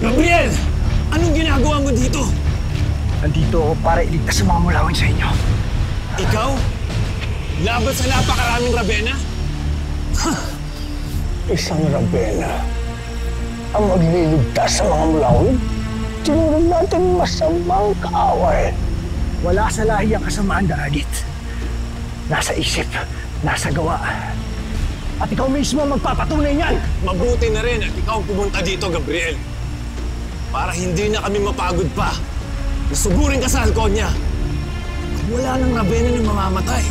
Gabriel! Anong ginagawa mo dito? Nandito ako para iligtas sa mga mulawin sa inyo. Ikaw? Laban sa napakaraming Ravenna? Isang Ravenna ang magliligtas sa mga mulawin? Tinuro natin masamang kaaway. Wala sa lahi ang kasamaan, Daragit. Nasa isip, nasa gawa. At ikaw mismo magpapatunay niyan! Mabuti na rin at ikaw pumunta dito, Gabriel. Para hindi na kami mapagod pa. Nasuburin ka sa Halconia. Wala nang Ravenna na mamamatay.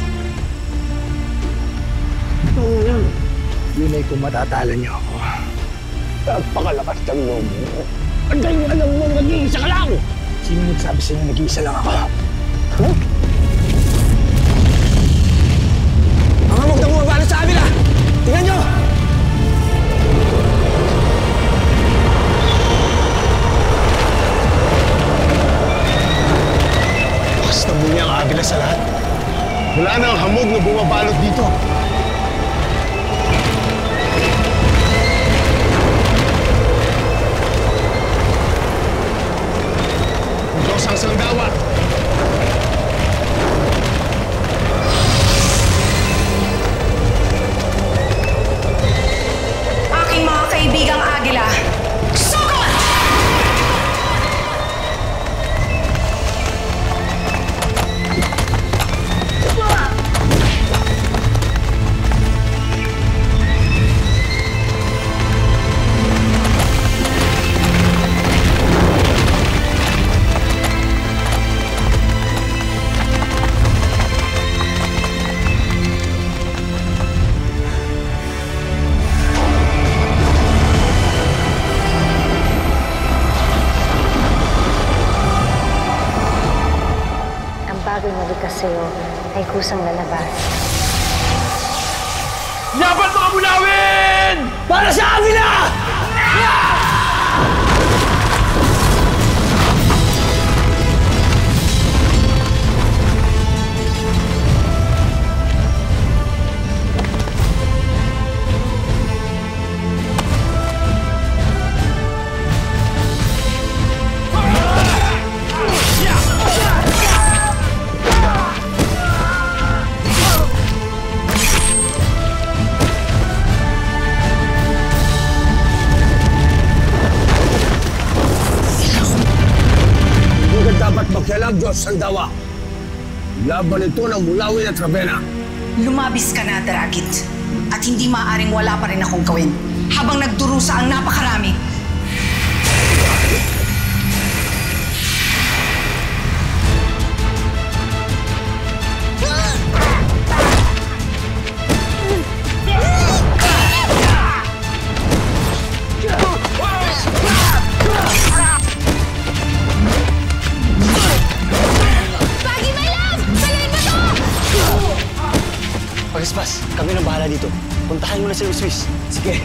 Ito yan. Yun ay kung matatala niyo ako. Napakalakas ng loob mo. Anday mo alam mo, nag-iisa ka lang! Sino nagsabi sa'yo nag-iisa lang ako? Huh? Mga magdang bumabalo sa amin, ah! Tingnan nyo! Bakas na muli ang agila sa lahat. Wala na ang hamog na bumabalot dito. Diyos ang sangdawa! Aking mga kaibigang Agila, sugod! Bagay na likas sa'yo ay kusang lalabas. Laban mga mulawin! Para sa Avila! Dapat magkialam, Diyos Sandawa. Laban ito ng mulawin at Ravenna. Lumabis ka na, Daragit. At hindi maaaring wala pa rin akong gawin. Habang nagdurusa ang napakarami. Pagaspas, kami na bahala dito. Puntahan mo na si Swiss. Sige.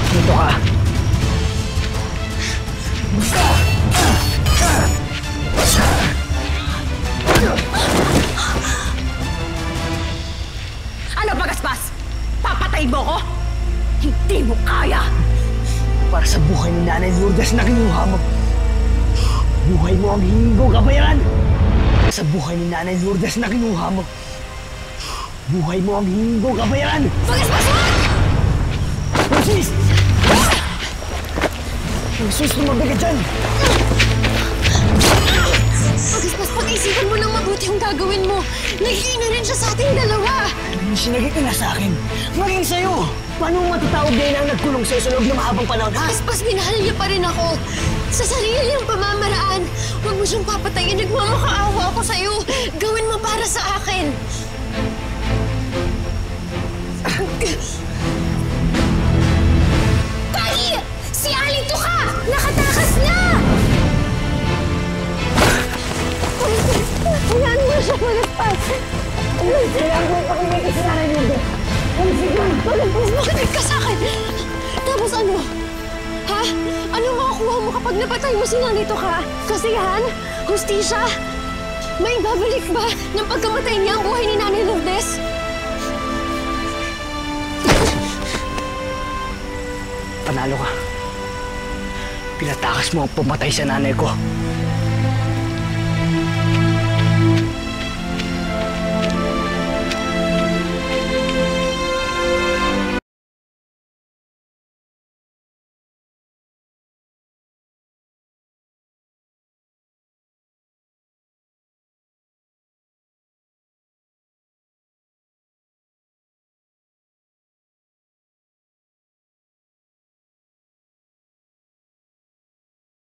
Dito ka. Ano, Pagaspas? Papatay mo ko? Hindi mo kaya! Para sa buhay ni Nanay Lourdes na kinuha mo. Buhay mo ang hihingi ko kabayaran. Sa buhay ni Nanay Lourdes na kinuha mo. Buhay mo ang hihingi ko kabayaran. Pagaspas, wag! Sis! Sis, lumabig ka dyan! Pagaspas, pag-isipan mo lang mabuti ang gagawin mo. Nag-iina rin siya sa ating dalawa. Sinagay ka na sa akin. Maging sa'yo. Paano mo matatawag din ang nagkulong sa'yo sa loob ng mahabang panahon, ha? Pagaspas, minahal niya pa rin ako. Sa sarili niyang pamamaraan. Huwag mo siyang papatayin. Nagmamakaawa ako sa'yo. Gawin mo para sa akin. Tay! Si Alito ka! Nakatakas na! Hayaan mo siya, Pagaspas! Kailangan ko ipakinggan si Nanay Lourdes! Pagaspas, makinig ka sa akin! Tapos ano? Ha? Ano makakuha mo kapag napatay mo si Nanito ka? Kasiyahan? Hustisya? May babalik ba ng pagkamatay niya ang buhay ni Nanay Lourdes? panalo ka. Pinatakas mo ang pumatay sa nanay ko.